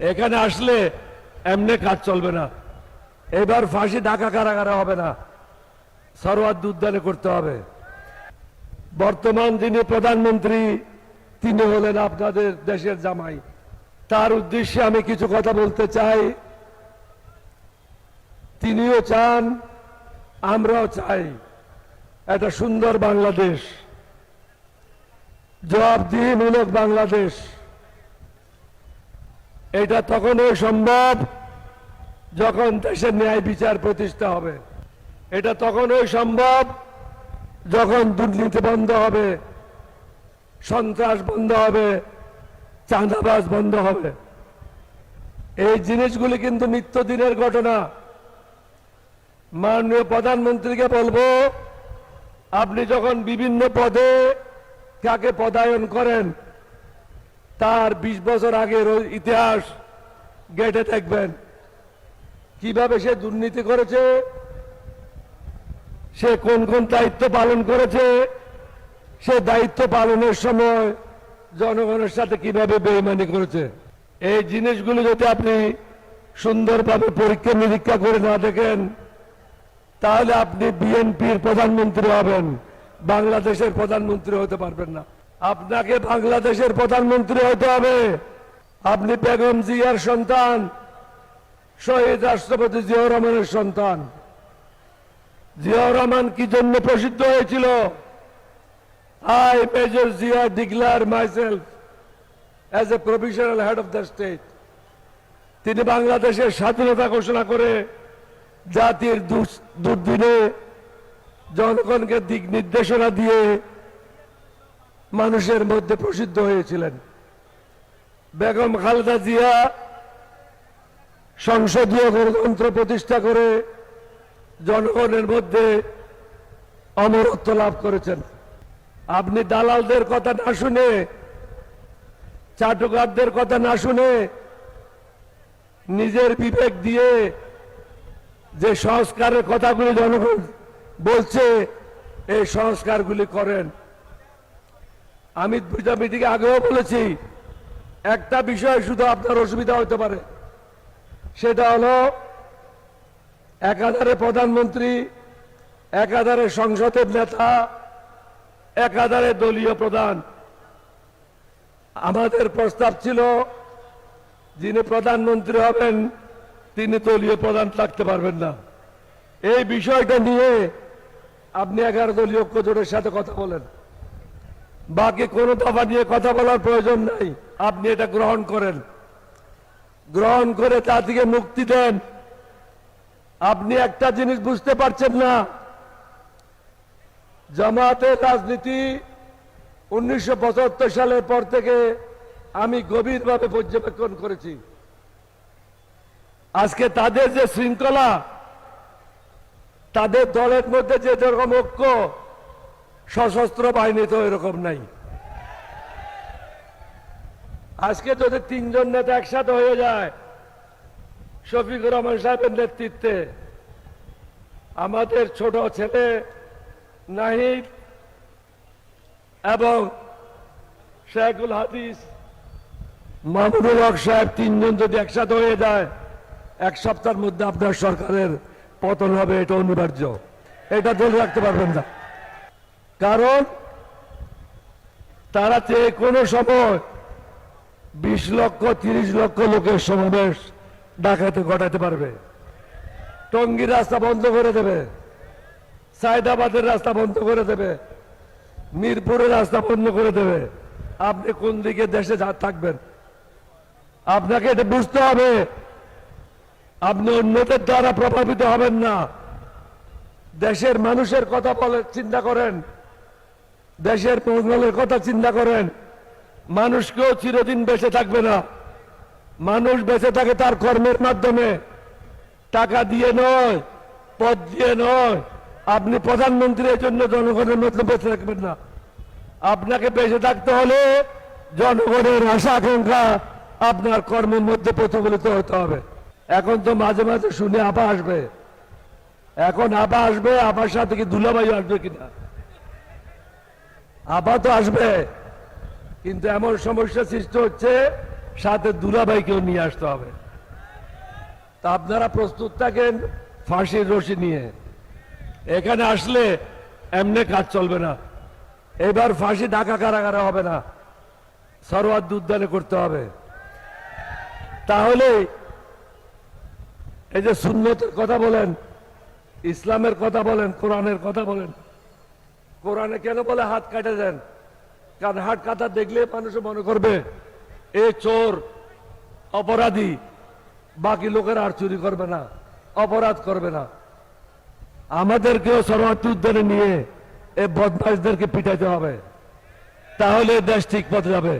এখানে আসলে এমনি কাজ চলবে না। এবার ফাঁসি ঢাকা কারাগারে হবে না, সরওয়ার্দী উদ্যানে করতে হবে। বর্তমান যিনি প্রধানমন্ত্রী তিনি হলেন আপনাদের দেশের জামাই। তার উদ্দেশ্যে আমি কিছু কথা বলতে চাই। তিনিও চান, আমরাও চাই একটা সুন্দর বাংলাদেশ, জবাবদিহিমূলক বাংলাদেশ। এটা তখনই সম্ভব যখন দেশের ন্যায় বিচার প্রতিষ্ঠা হবে। এটা তখনই সম্ভব যখন দুর্নীতি বন্ধ হবে, সন্ত্রাস বন্ধ হবে, চাঁদাবাজ বন্ধ হবে। এই জিনিসগুলি কিন্তু নিত্যদিনের ঘটনা। মাননীয় প্রধানমন্ত্রীকে বলবো, আপনি যখন বিভিন্ন পদে কাকে পদায়ন করেন তার 20 বছর আগের ইতিহাস গেটে দেখবেন, কিভাবে সে দুর্নীতি করেছে, সে কোন কোন দায়িত্ব পালন করেছে, সে দায়িত্ব পালনের সময় জনগণের সাথে কিভাবে বেইমানি করেছে। এই জিনিসগুলো যদি আপনি সুন্দরভাবে পরীক্ষা নিরীক্ষা করে না দেখেন তাহলে আপনি বিএনপির প্রধানমন্ত্রী হবেন, বাংলাদেশের প্রধানমন্ত্রী হতে পারবেন না। আপনাকে বাংলাদেশের প্রধানমন্ত্রী হতে হবে। আপনি বেগম জিয়ার সন্তান, শহীদ রাষ্ট্রপতি জিয়াউর রহমানের সন্তান। জিয়াউর রহমান কি জন্য প্রসিদ্ধ হয়েছিল? I, Major Zia, declare myself as a provisional head of the state. তিনি বাংলাদেশের স্বাধীনতা ঘোষণা করে জাতির দুর্দিনে জনগণকে দিক নির্দেশনা দিয়ে মানুষের মধ্যে প্রসিদ্ধ হয়েছিলেন। বেগম খালেদা জিয়া সংসদীয় গণতন্ত্র প্রতিষ্ঠা করে জনগণের মধ্যে অমরত্ব লাভ করেছেন। আপনি দালালদের কথা না শুনে, চাটুকারদের কথা না শুনে, নিজের বিবেক দিয়ে যে সংস্কারের কথাগুলি জনগণ বলছে এই সংস্কারগুলি করেন। আমি দুইটা মিটিংয়ে আগেও বলেছি, একটা বিষয় শুধু আপনার অসুবিধা হতে পারে, সেটা হলো একাধারে প্রধানমন্ত্রী, একাধারে সংসদের নেতা, একাধারে দলীয় প্রধান। আমাদের প্রস্তাব ছিল যিনি প্রধানমন্ত্রী হবেন তিনি দলীয় প্রধান থাকতে পারবেন না। এই বিষয়টা নিয়ে আপনি 11 দলীয় ঐক্যজোটের সাথে কথা বলেন, বাকি কোনো দফা নিয়ে কথা বলার প্রয়োজন নাই। আপনি এটা গ্রহণ করেন, গ্রহণ করে তা থেকে মুক্তি দেন। আপনি একটা জিনিস বুঝতে পারছেন না, জামাতের রাজনীতি 1975 সালের পর থেকে আমি গভীরভাবে পর্যবেক্ষণ করেছি। আজকে তাদের যে শৃঙ্খলা, তাদের দলের মধ্যে যে যেরকম ঐক্য, সশস্ত্র বাহিনীতে এরকম নাই। আজকে যদি 3 জন নেতা একসাথে হয়ে যায় শফিকুর রহমান সাহেবের নেতৃত্বে, আমাদের ছোট ছেলে নাহিদ এবং শেখুল হাদিস মাহমুদুল হক সাহেব 3 জন যদি একসাথে হয়ে যায় 1 সপ্তাহের মধ্যে আপনার সরকারের পতন হবে, এটা অনিবার্য। এটা ধরে রাখতে পারবেন না, কারণ তারা যে কোনো সময় 20 লক্ষ 30 লক্ষ লোকের সমাবেশ ঢাকাতে ঘটাতে পারবে। টঙ্গীর রাস্তা বন্ধ করে দেবে, সায়দাবাদের রাস্তা বন্ধ করে দেবে, মিরপুরের রাস্তা বন্ধ করে দেবে। আপনি কোন দিকে দেশে থাকবেন? আপনাকে এটা বুঝতে হবে। আপনি অন্যদের দ্বারা প্রভাবিত হবেন না, দেশের মানুষের কথা চিন্তা করেন, দেশের মঙ্গলের কথা চিন্তা করেন। মানুষকেও চিরদিন বেঁচে থাকবে না, মানুষ বেঁচে থাকে তার কর্মের মাধ্যমে, টাকা দিয়ে নয়, পদ দিয়ে নয়। আপনি প্রধানমন্ত্রীর জন্য জনগণের মধ্যে বেঁচে থাকবেন না। আপনাকে বেঁচে থাকতে হলে জনগণের আশা আকাঙ্ক্ষা আপনার কর্মের মধ্যে প্রতিফলিত হতে হবে। এখন তো মাঝে মাঝে শুনে আপা আসবে, এখন আপা আসবে, আপার সাথে কি দুলাভাই আসবে কিনা? আপা তো আসবে, কিন্তু এমন সমস্যা সৃষ্টি হচ্ছে সাথে দুলাভাইকেও নিয়ে আসতে হবে। তা আপনারা প্রস্তুত থাকেন ফাঁসির রশি নিয়ে। এখানে আসলে এমনি কাজ চলবে না। এবার ফাঁসি ঢাকা কারাগারে হবে না, সরওয়ার্দী উদ্যানে করতে হবে। তাহলে এই যে সুন্নতের কথা বলেন, ইসলামের কথা বলেন, কোরআনের কথা বলেন, কোরআনে কেন বলে হাত কাটে দেন? কারণ হাত কাটা দেখলে মানুষ মনে করবে এ চোর, অপরাধী, বাকি লোকেরা আর চুরি করবে না, অপরাধ করবে না। আমাদেরকেও সরওয়ার্দী উদ্যানে নিয়ে এই বদমাইশদেরকে পিটাইতে হবে, তাহলে দেশ ঠিক পথে যাবে।